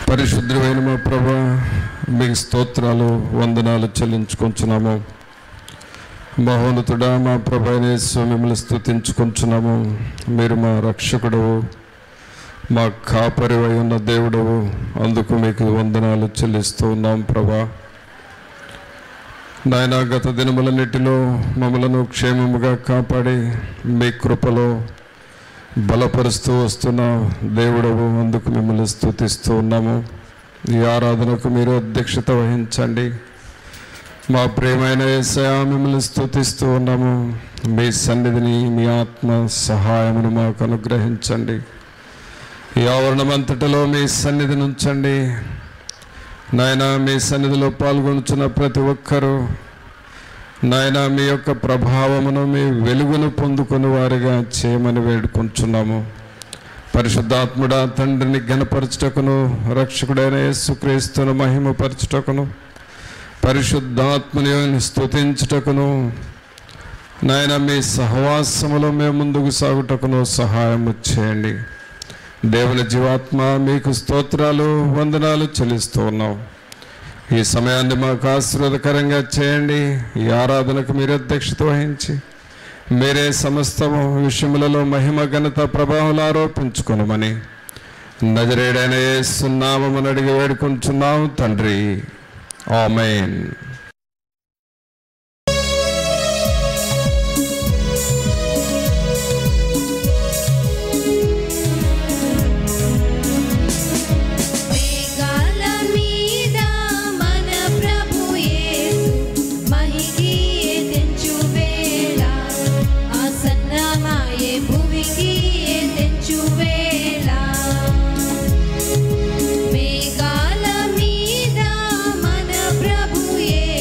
పరిశుద్ధమైన మా ప్రభువా, మీకు స్తోత్రాలు వందనాలు చెల్లించుకుంటున్నాము. మహోన్నతుడా, మా ప్రభువైన యేసు, మిమ్మల్ని స్తుతించుకుంటున్నాము. మీరు మా రక్షకుడవు, మా కాపరివై ఉన్న దేవుడవు. అందుకు మీకు వందనాలు చెల్లిస్తూ ఉన్నాం ప్రభా. నాయన, గత దినములన్నిటిలో మమ్మలను క్షేమముగా కాపాడి మీ కృపలో బలపరుస్తూ వస్తున్న దేవుడవు. అందుకు మిమ్మల్ని స్తుతిస్తూ ఉన్నాము. ఈ ఆరాధనకు మీరు అధ్యక్షత వహించండి. మా ప్రియమైన యేసయ్యా, మిమ్మల్ని స్తుతిస్తూ ఉన్నాము. మీ సన్నిధిని, మీ ఆత్మ సహాయమును మాకు అనుగ్రహించండి. ఈ ఆవరణమంతటిలో మీ సన్నిధిని ఉంచండి నాయన. మీ సన్నిధిలో పాల్గొనుచున్న ప్రతి ఒక్కరూ నాయన మీ యొక్క ప్రభావమును, మీ వెలుగును పొందుకుని వారిగా చేయమని వేడుకుంటున్నాము. పరిశుద్ధాత్ముడా, తండ్రిని ఘనపరచుటకును, రక్షకుడైన యేసుక్రీస్తును మహిమపరచుటకును, పరిశుద్ధాత్మని స్తుతించుటకును నాయన మీ సహవాసములో మేము ముందుకు సాగుటకును సహాయము చేయండి. దేవుని జీవాత్మ, మీకు స్తోత్రాలు వందనాలు చెల్లిస్తూ ఉన్నాం. ఈ సమయాన్ని మాకు ఆశీర్వాదకరంగా చేయండి. ఈ ఆరాధనకు మీరు అధ్యక్షత వహించి మీరే సమస్తము విషయములలో మహిమ, ఘనత, ప్రభావాలు ఆరోపించుకొనమని నజరేయుడైన యేసు నామమున అడిగి వేడుకుంటున్నాం తండ్రి. ఆమేన్. మేఘాల మీద మన ప్రభు యేసు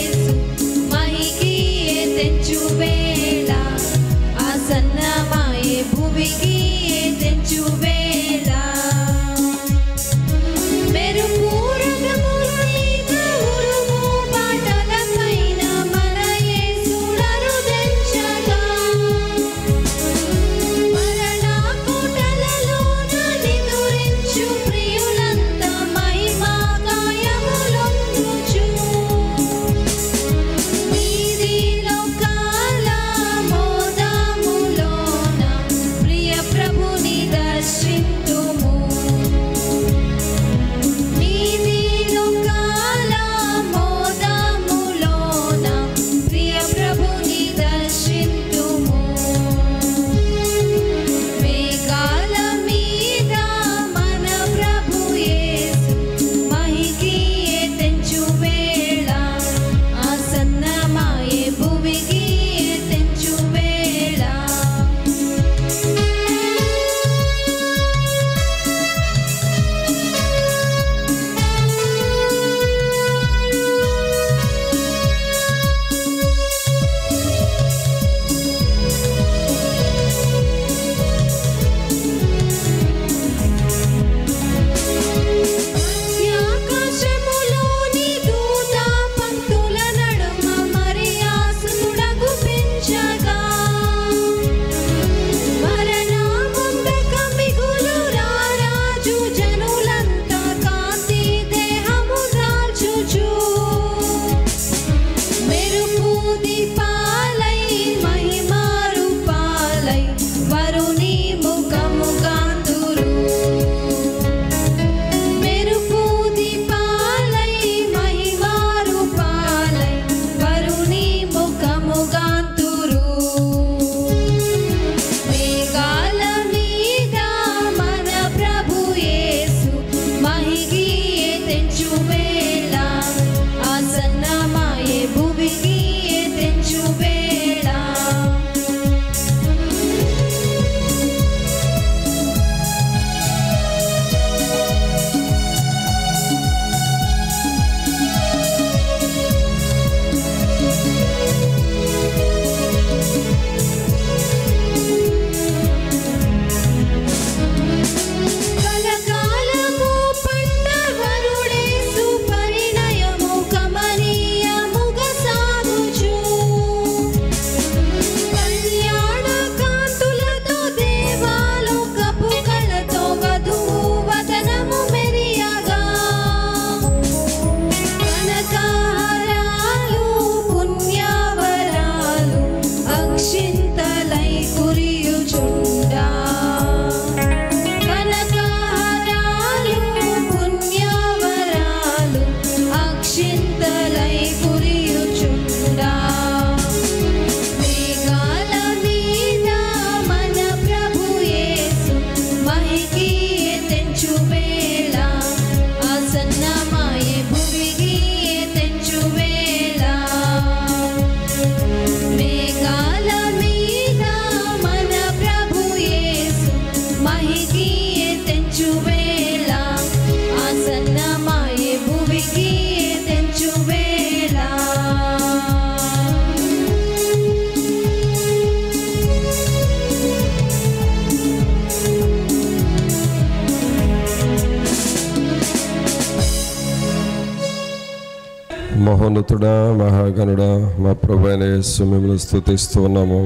సన్నమాయే భూమికి తెంచువేళ మహోన్నతుడా, మహాగణుడా, మా ప్రభు అయిన యేసు మిమ్మల్ని స్తుతిస్తూ ఉన్నాము.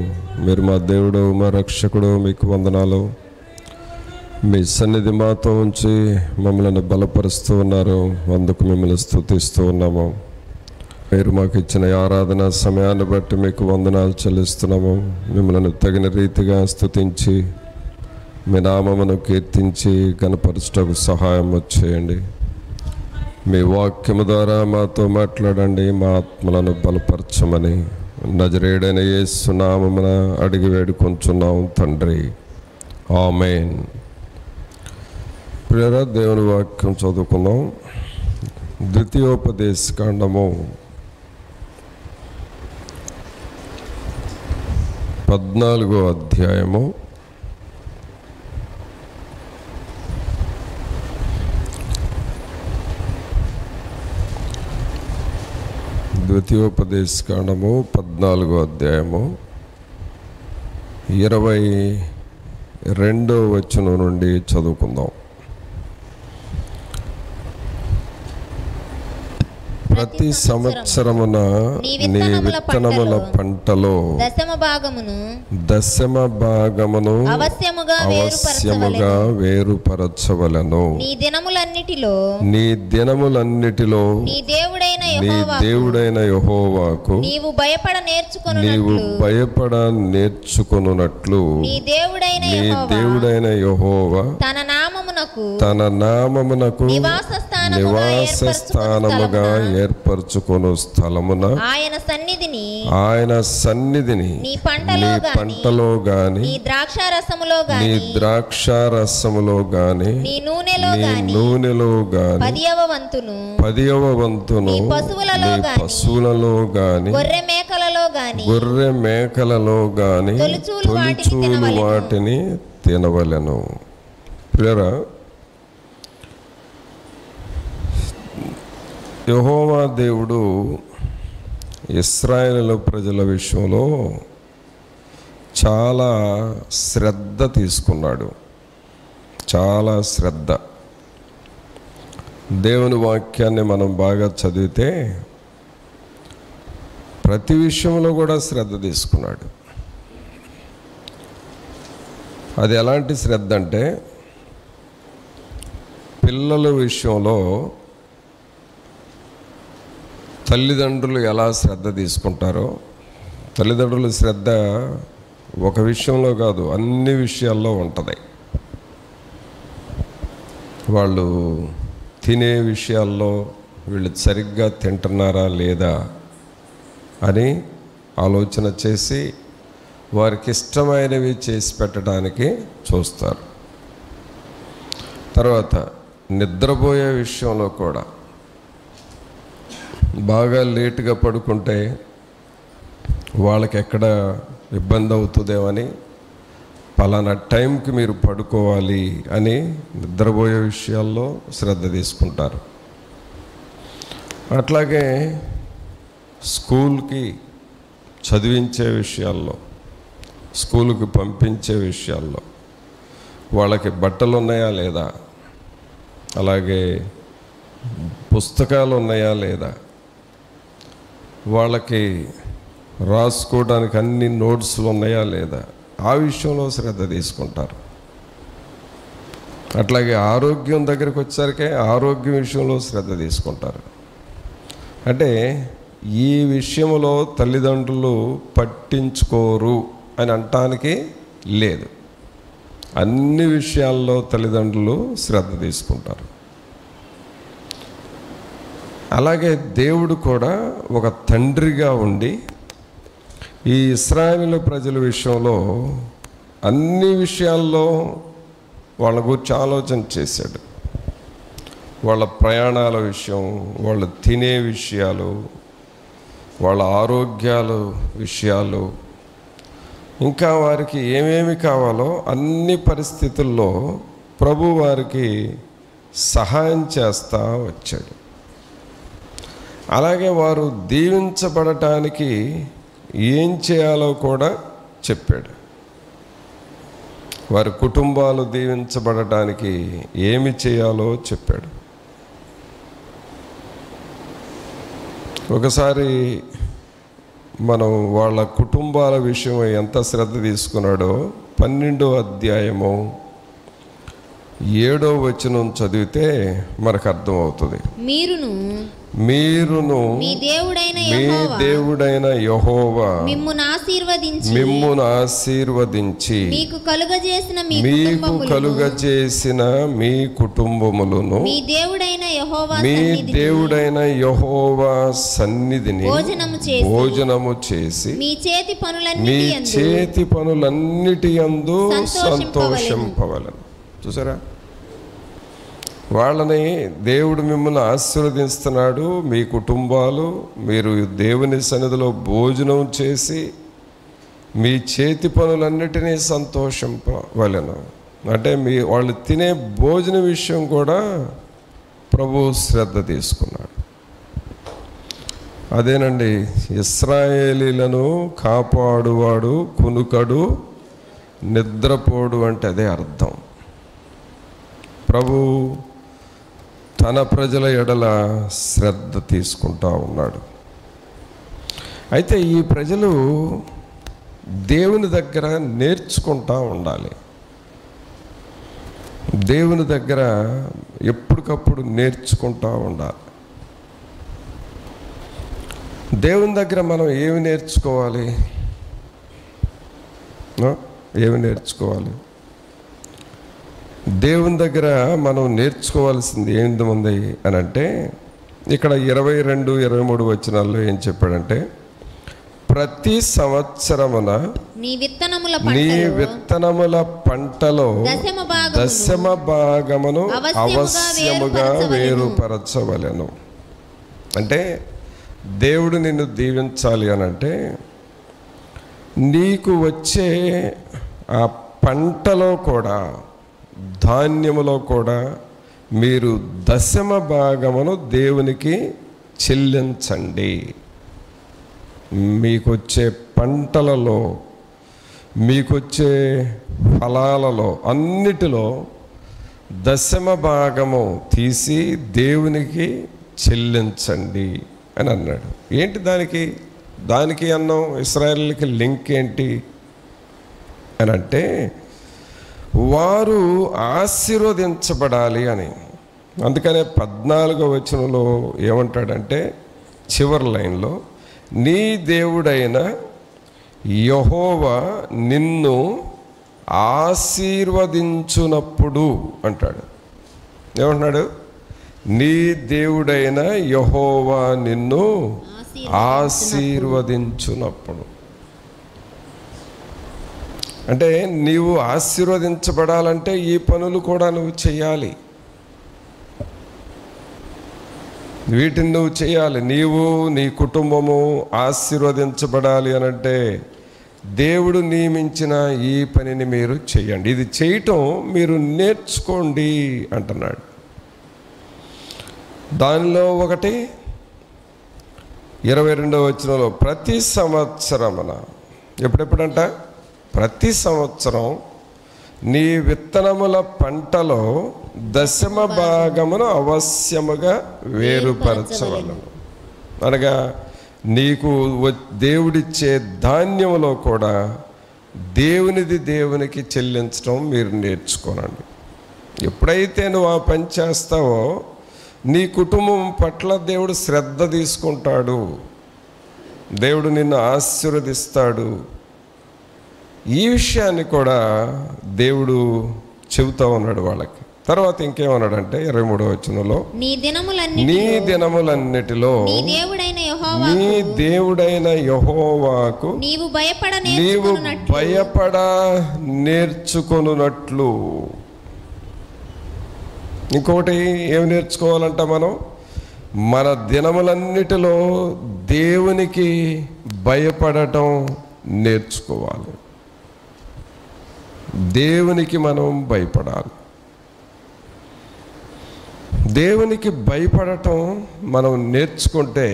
మీరు మా దేవుడు, మా రక్షకుడు, మీకు వందనాలు. మీ సన్నిధి మాతో ఉంచి మమ్మల్ని బలపరుస్తూ ఉన్నారు, అందుకు మిమ్మల్ని స్తుతిస్తూ ఉన్నాము. మీరు మాకు ఇచ్చిన ఆరాధన సమయాన్ని బట్టి మీకు వందనాలు చెల్లిస్తున్నాము. మిమ్మల్ని తగిన రీతిగా స్తుతించి మీ నామమును కీర్తించి గణపరచుటకు సహాయం చేయండి. మీ వాక్యము ద్వారా మాతో మాట్లాడండి, మా ఆత్మలను బలపరచమని నజరేయుడైన యేసు నామమున అడిగి వేడుకొంచున్నాం తండ్రి, ఆమేన్. ప్రియరా, దేవుని వాక్యం చదువుకుందాం. ద్వితీయోపదేశ కాండము 14వ అధ్యాయము 14వ అధ్యాయము 22వ వచనం నుండి చదువుకుందాం. ప్రతి సంవత్సరమున నీ విత్తనముల పంటలో దశమ భాగమును అవశ్యముగా వేరుపరచవలెను. నీ దినములన్నిటిలో నీ దేవుడైన యెహోవాకు నీవు భయపడ నేర్చుకొనున్నట్లు నీ దేవుడైన యెహోవా తన నామమునకు నివాస స్థానముగా ఏర్పరచుకొను స్థలమున ఆయన సన్నిధిని నీ పంటలో గాని నీ ద్రాక్షారసములో గాని నీ నూనెలో గాని 10వ వంతును నీ పశువులలో గాని గొర్రె మేకలలో గాని తొలిచూలు వాటిని తినవలెను. ప్రియరా, యెహోవా దేవుడు ఇశ్రాయేలు ప్రజల విషయంలో చాలా శ్రద్ధ తీసుకున్నాడు. చాలా శ్రద్ధ. దేవుని వాక్యాన్ని మనం బాగా చదివితే ప్రతి విషయంలో కూడా శ్రద్ధ తీసుకున్నాడు. అది ఎలాంటి శ్రద్ధ అంటే, పిల్లల విషయంలో తల్లిదండ్రులు ఎలా శ్రద్ధ తీసుకుంటారో, తల్లిదండ్రుల శ్రద్ధ ఒక విషయంలో కాదు, అన్ని విషయాల్లో ఉంటుంది. వాళ్ళు తినే విషయాల్లో వీళ్ళు సరిగ్గా తింటున్నారా లేదా అని ఆలోచన చేసి వారికి ఇష్టమైనవి చేసి పెట్టడానికి చూస్తారు. తర్వాత నిద్రపోయే విషయంలో కూడా బాగా లేటుగా పడుకుంటే వాళ్ళకి ఎక్కడ ఇబ్బంది అవుతుందేమని పలానా టైంకి మీరు పడుకోవాలి అని నిద్రపోయే విషయాల్లో శ్రద్ధ తీసుకుంటారు. అట్లాగే స్కూల్కి చదివించే విషయాల్లో, స్కూల్కి పంపించే విషయాల్లో వాళ్ళకి బట్టలు ఉన్నాయా లేదా, అలాగే పుస్తకాలు ఉన్నాయా లేదా, వాళ్ళకి రాసుకోవడానికి అన్ని నోట్స్లు ఉన్నాయా లేదా, ఆ విషయంలో శ్రద్ధ తీసుకుంటారు. అట్లాగే ఆరోగ్యం దగ్గరికి వచ్చేసరికి ఆరోగ్యం విషయంలో శ్రద్ధ తీసుకుంటారు. అంటే ఈ విషయంలో తల్లిదండ్రులు పట్టించుకోరు అని అనటానికి లేదు. అన్ని విషయాల్లో తల్లిదండ్రులు శ్రద్ధ తీసుకుంటారు. అలాగే దేవుడు కూడా ఒక తండ్రిగా ఉండి ఈ ఇశ్రాయేలు ప్రజల విషయంలో అన్ని విషయాల్లో వాళ్ళ గురించి ఆలోచన చేశాడు. వాళ్ళ ప్రయాణాల విషయం, వాళ్ళు తినే విషయాలు, వాళ్ళ ఆరోగ్యాల విషయాలు, ఇంకా వారికి ఏమేమి కావాలో అన్ని పరిస్థితుల్లో ప్రభు వారికి సహాయం చేస్తూ వచ్చాడు. అలాగే వారు దీవించబడటానికి ఏం చేయాలో కూడా చెప్పాడు. వారి కుటుంబాలు దీవించబడటానికి ఏమి చేయాలో చెప్పాడు. ఒకసారి మనం వాళ్ళ కుటుంబాల విషయం ఎంత శ్రద్ధ తీసుకున్నాడో 12వ అధ్యాయము 7వ వచనం చదివితే మనకు అర్థమవుతుంది. మీరును మీ దేవుడైన యెహోవా మిమ్మును ఆశీర్వదించి మీకు కలుగజేసిన మీ కుటుంబములను మీ దేవుడైన యెహోవా సన్నిధిని భోజనము చేసి మీ చేతి పనులన్నిటి యందు సంతోషింపవలెను. చూసారా, వాళ్ళని దేవుడు మిమ్మల్ని ఆశీర్వదిస్తున్నాడు. మీ కుటుంబాలు మీరు దేవుని సన్నిధిలో భోజనం చేసి మీ చేతి పనులన్నిటినీ సంతోషింపవలెను. అంటే వాళ్ళు తినే భోజన విషయం కూడా ప్రభు శ్రద్ధ తీసుకున్నాడు. అదేనండి, ఇశ్రాయేలీలను కాపాడువాడు కునుకడు నిద్రపోడు అంటే అదే అర్థం. ప్రభు తన ప్రజల ఎడల శ్రద్ధ తీసుకుంటూ ఉన్నాడు. అయితే ఈ ప్రజలు దేవుని దగ్గర నేర్చుకుంటూ ఉండాలి. దేవుని దగ్గర ఎప్పటికప్పుడు నేర్చుకుంటూ ఉండాలి. దేవుని దగ్గర మనం ఏమి నేర్చుకోవాలి? ఏమి నేర్చుకోవాలి? దేవుని దగ్గర మనం నేర్చుకోవాల్సింది ఏంది అని అంటే, ఇక్కడ 22, 23 వచనాల్లో ఏం చెప్పాడంటే, ప్రతి సంవత్సరమున నీ విత్తనముల పంటలో దశమ భాగమును అవశ్యముగా వేరుపరచవలెను. అంటే దేవుడు నిన్ను దీవించాలి అనంటే నీకు వచ్చే ఆ పంటలో కూడా ధాన్యములో కూడా మీరు దశమ భాగమును దేవునికి చెల్లించండి. మీకొచ్చే పంటలలో మీకొచ్చే ఫలాలలో అన్నిటిలో దశమ భాగము తీసి దేవునికి చెల్లించండి అని అన్నాడు. ఏంటి దానికి అన్నాం? ఇశ్రాయేలుకి లింక్ ఏంటి అని అంటే, వారు ఆశీర్వదించబడాలి అని. అందుకనే 14వ వచనంలో ఏమంటాడంటే, చివరి లైన్లో, నీ దేవుడైన యెహోవా నిన్ను ఆశీర్వదించునప్పుడు అంటాడు. ఏమంటున్నాడు? నీ దేవుడైన యెహోవా నిన్ను ఆశీర్వదించునప్పుడు. అంటే నీవు ఆశీర్వదించబడాలంటే ఈ పనులు కూడా నువ్వు చేయాలి. వీటిని నువ్వు చేయాలి. నీవు నీ కుటుంబము ఆశీర్వదించబడాలి అనంటే దేవుడు నియమించిన ఈ పనిని మీరు చేయండి. ఇది చేయటం మీరు నేర్చుకోండి అంటున్నాడు. దానిలో ఒకటి 22వ వచనంలో, ప్రతి సంవత్సరమున, ఎప్పుడెప్పుడంట? ప్రతి సంవత్సరం నీ విత్తనముల పంటలో దశమ భాగమును అవశ్యముగా వేరుపరచవలను. అనగా నీకు దేవుడిచ్చే ధాన్యములో కూడా దేవునిది దేవునికి చెల్లించడం మీరు నేర్చుకోనండి. ఎప్పుడైతే నువ్వు ఆ పని చేస్తావో నీ కుటుంబం పట్ల దేవుడు శ్రద్ధ తీసుకుంటాడు. దేవుడు నిన్ను ఆశీర్వదిస్తాడు. ఈ విషయాన్ని కూడా దేవుడు చెబుతా ఉన్నాడు వాళ్ళకి. తర్వాత ఇంకేమన్నాడంటే 23వ వచనంలో, నీ దినములన్నిటిలో నీ దేవుడైన యెహోవాకు నీవు భయపడ నేర్చుకొనున్నట్లు. ఇంకొకటి ఏమి నేర్చుకోవాలంట? మనం మన దినములన్నిటిలో దేవునికి భయపడటం నేర్చుకోవాలి. దేవునికి మనం భయపడాలి. దేవునికి భయపడటం మనం నేర్చుకుంటే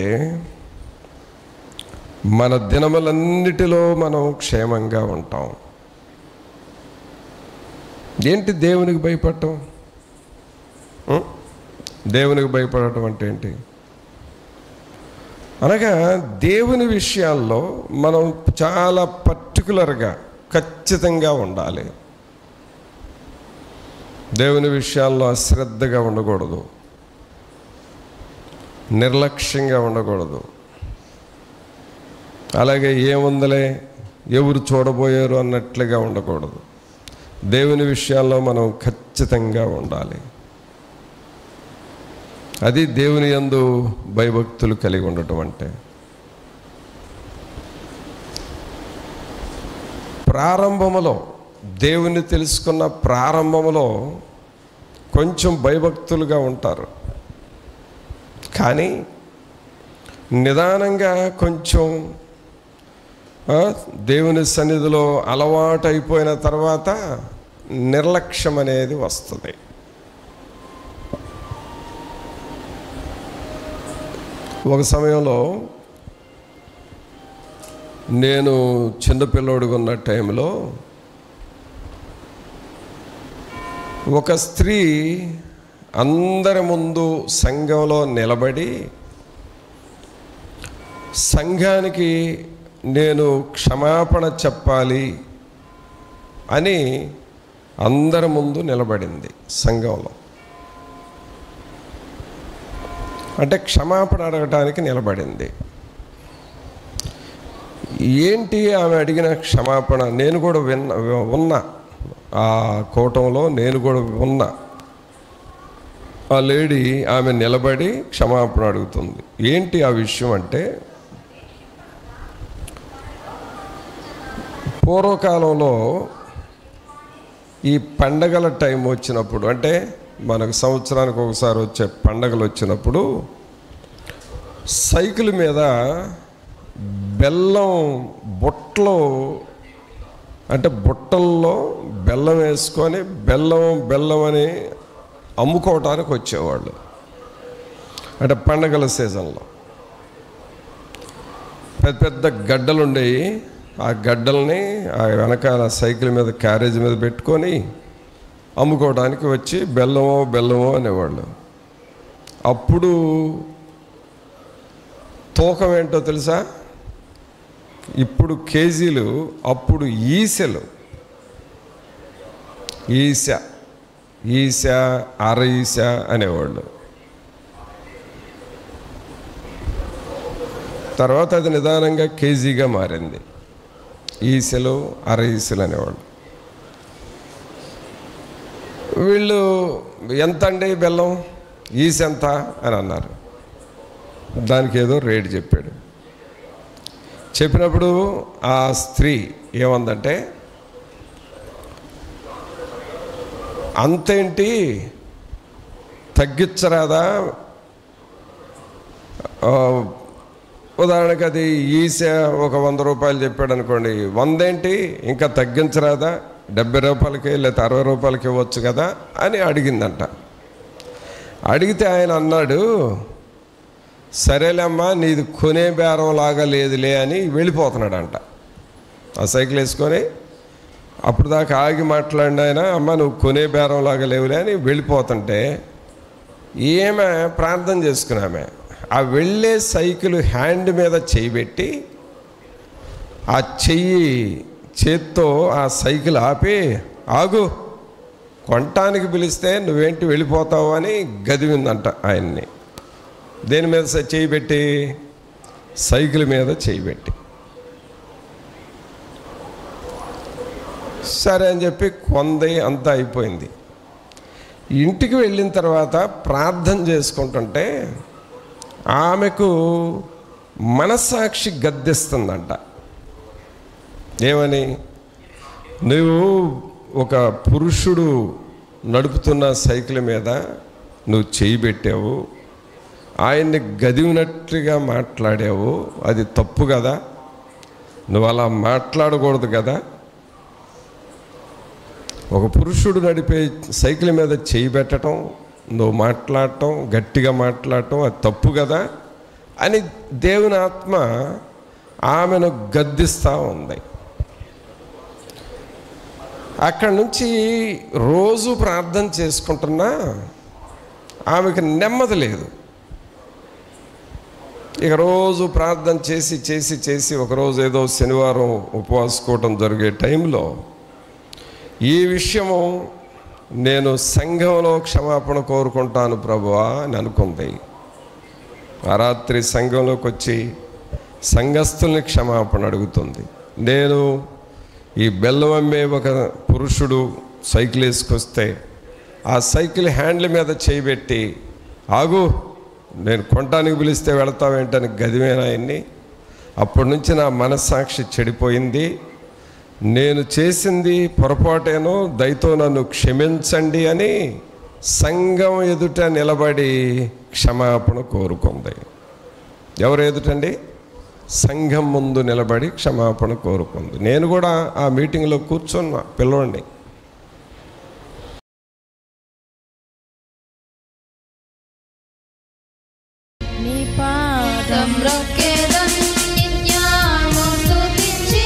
మన దినములన్నిటిలో మనం క్షేమంగా ఉంటాం. ఏంటి దేవునికి భయపడటం? దేవునికి భయపడటం అంటే ఏంటి అనగా, దేవుని విషయాల్లో మనం చాలా పర్టికులర్గా ఖచ్చితంగా ఉండాలి. దేవుని విషయాల్లో అశ్రద్ధగా ఉండకూడదు, నిర్లక్ష్యంగా ఉండకూడదు. అలాగే ఏముందలే, ఎవరు చూడబోయారు అన్నట్లుగా ఉండకూడదు. దేవుని విషయాల్లో మనం ఖచ్చితంగా ఉండాలి. అది దేవుని యందు భయభక్తులు కలిగి ఉండటం అంటే. ప్రారంభములో, దేవుని తెలుసుకున్న ప్రారంభములో కొంచెం భయభక్తులుగా ఉంటారు. కానీ నిదానంగా కొంచెం దేవుని సన్నిధిలో అలవాటు అయిపోయిన తర్వాత నిర్లక్ష్యం అనేది వస్తుంది. ఒక సమయంలో నేను చిన్నపిల్లోడుగా ఉన్న టైంలో ఒక స్త్రీ అందరి ముందు సంఘంలో నిలబడి సంఘానికి నేను క్షమాపణ చెప్పాలి అని అందరి ముందు నిలబడింది. సంఘంలో అంటే క్షమాపణ అడగటానికి నిలబడింది. ఏంటి ఆమె అడిగిన క్షమాపణ? నేను కూడా ఉన్నా ఆ కూటంలో, నేను కూడా ఉన్నా. ఆ లేడీ ఆమె నిలబడి క్షమాపణ అడుగుతుంది. ఏంటి ఆ విషయం అంటే, పూర్వకాలంలో ఈ పండగల టైం వచ్చినప్పుడు, అంటే మనకు సంవత్సరానికి ఒకసారి వచ్చే పండగలు వచ్చినప్పుడు సైకిల్ మీద బెల్లం బుట్టలో, అంటే బుట్టల్లో బెల్లం వేసుకొని బెల్లం అని అమ్ముకోవటానికి వచ్చేవాళ్ళు. అంటే పండగల సీజన్లో పెద్ద పెద్ద గడ్డలు ఉండేవి. ఆ గడ్డల్ని ఆ వెనకాల సైకిల్ మీద, క్యారేజ్ మీద పెట్టుకొని అమ్ముకోవడానికి వచ్చి బెల్లమో అనేవాళ్ళు. అప్పుడు తూకం ఏంటో తెలుసా? ఇప్పుడు కేజీలు, అప్పుడు ఈసెలు. ఈస అర ఈస అనేవాళ్ళు. తర్వాత అది నిదానంగా కేజీగా మారింది. ఈసెలు, అర ఈసెలు అనేవాళ్ళు. వీళ్ళు ఎంత అండి బెల్లం, ఈస ఎంత అని అన్నారు. దానికి ఏదో రేటు చెప్పాడు. చెప్పినప్పుడు ఆ స్త్రీ ఏమందంటే, అంతేంటి తగ్గించరాదా? ఉదాహరణకి అది ఈస ఒక 100 రూపాయలు చెప్పాడు అనుకోండి, 100 ఏంటి ఇంకా తగ్గించరాదా? 70 రూపాయలకి లేదా 60 రూపాయలకి ఇవ్వచ్చు కదా అని అడిగిందంట. అడిగితే ఆయన అన్నాడు, సరేలేమ్మా, నీది కొనే బేరం లాగా లేదులే అని వెళ్ళిపోతున్నాడంట. ఆ సైకిల్ వేసుకొని అప్పుడు దాకా ఆగి మాట్లాడిన ఆయన, అమ్మ నువ్వు కొనే బేరం లాగా లేవులే అని వెళ్ళిపోతుంటే ఏమే ప్రార్థన చేసుకున్నామే ఆ వెళ్ళే సైకిల్ హ్యాండ్ మీద చెయ్యి పెట్టి ఆ చేత్తో ఆ సైకిల్ ఆపి, ఆగు, కొనటానికి పిలిస్తే నువ్వేంటి వెళ్ళిపోతావు అని గదివిందంట ఆయన్ని. దేని మీద చెయ్యి పెట్టి? సైకిల్ మీద చెయ్యి పెట్టి. సరే అని చెప్పి కొంది, అంతా అయిపోయింది. ఇంటికి వెళ్ళిన తర్వాత ప్రార్థన చేసుకుంటుంటే ఆమెకు మనస్సాక్షి గద్దిస్తుందంట. ఏమని? నువ్వు ఒక పురుషుడు నడుపుతున్న సైకిల్ మీద నువ్వు చెయ్యి పెట్టావు, ఆయన్ని గదివినట్లుగా మాట్లాడావు, అది తప్పు కదా, నువ్వు అలా మాట్లాడకూడదు కదా. ఒక పురుషుడు నడిపే సైకిల్ మీద చెయ్యి పెట్టడం నువ్వు మాట్లాడటం, గట్టిగా మాట్లాడటం అది తప్పు కదా అని దేవుని ఆత్మ ఆమెను గద్దిస్తూ ఉంది. అక్కడి నుంచి రోజు ప్రార్థన చేసుకుంటున్నా ఆమెకు నెమ్మది లేదు. ఇక రోజు ప్రార్థన చేసి చేసి చేసి ఒకరోజు ఏదో శనివారం ఉపవాసుకోవటం జరిగే టైంలో ఈ విషయము నేను సంఘంలో క్షమాపణ కోరుకుంటాను ప్రభువా అని అనుకుంది. ఆ రాత్రి సంఘంలోకి వచ్చి సంఘస్థుల్ని క్షమాపణ అడుగుతుంది. నేను ఈ బెల్లం అమ్మే ఒక పురుషుడు సైకిల్ వేసుకొస్తే ఆ సైకిల్ హ్యాండిల్ మీద చేయబెట్టి, ఆగు నేను కొనటానికి పిలిస్తే వెళతావేంటని గదివేనా ఆయన్ని. అప్పటి నుంచి నా మనస్సాక్షి చెడిపోయింది. నేను చేసింది పొరపాటేనో, దయతో నన్ను క్షమించండి అని సంఘం ఎదుట నిలబడి క్షమాపణ కోరుకుంది. ఎవరు ఎదుటండి? సంఘం ముందు నిలబడి క్షమాపణ కోరుకుంది. నేను కూడా ఆ మీటింగ్లో కూర్చున్నా. పిలవండి. నీ పాదం రొక్కెదన్ నిత్యము స్తుతించి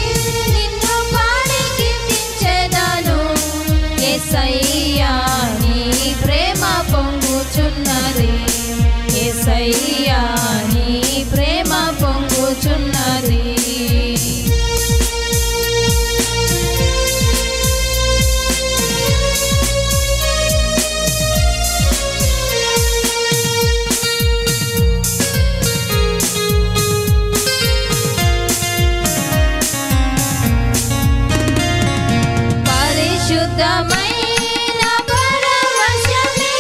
నిన్ను పాడి కీర్తించెదను. యేసయ్యా నీ ప్రేమ పొంగుచున్నది, యేసయ్యా నీ ప్రేమ పొంగుచున్నది. పరిశుద్ధమైన పరవశమే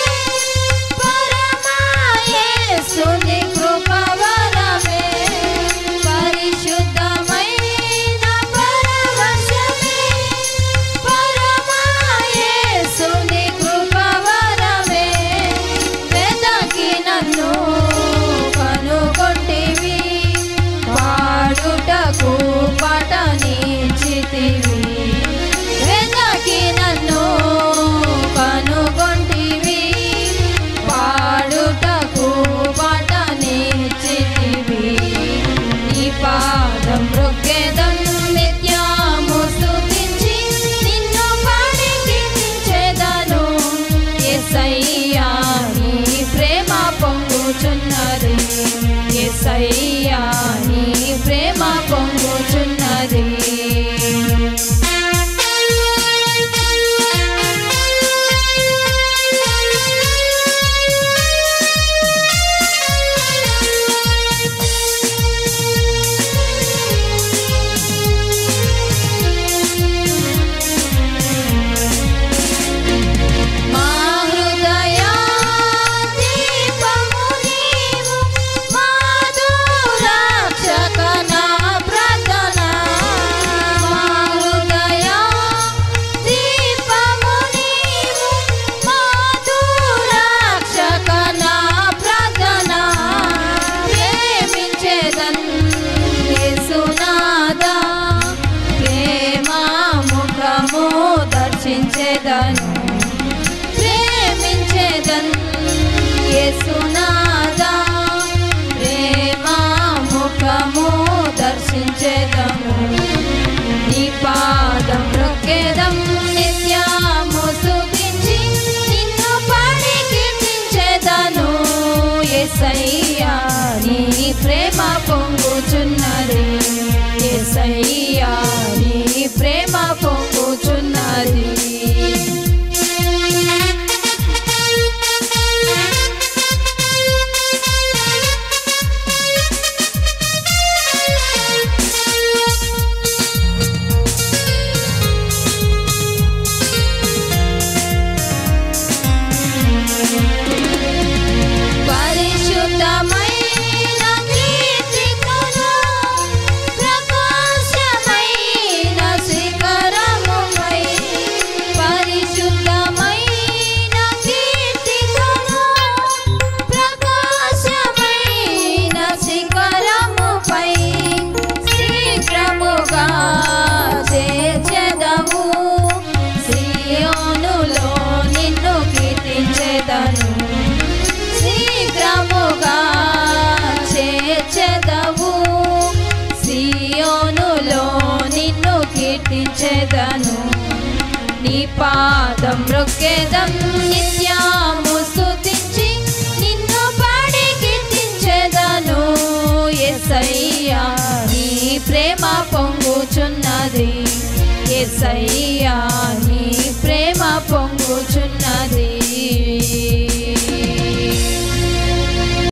పరమా యేసుని కృపవరమే. పరిశుద్ధమైన పరవశమే పరమా యేసుని కృపవరమే. వెదకి నన్ను కనుగొంటివి, పాడుటకు పఠనించితివి. నన్ను కనుగొంటివి, పాడుటకు పఠనిచ్చితివి. నీ పాదం రొక్కెదన్ నిత్యము స్తుతించి నిన్ను పాడి కీర్తించెదను. యేసయ్యా నీ ప్రేమ పొంగుచున్నది, యేసయ్యా నీ ప్రేమ పొంగుచున్నది. ప్రేమించేదన్ యేసునాదా, ప్రేమ ముఖము దర్శించేదము. నీ పాదం రొక్కెదం నిత్యము స్తుతించి నిన్ను పాడి కీర్తించెదను. యేసయ్యా నీ ప్రేమ పొంగుచున్నది, యేసయ్యా నీ ప్రేమ పొంగుచున్నది. పరిశుద్ధ మ్రొక్కెదం నిత్యము స్తుతించి నిన్ను పాడి కీర్తించెదను యేసయ్యా నీ ప్రేమ పొంగుచున్నది యేసయ్యా నీ ప్రేమ పొంగుచున్నది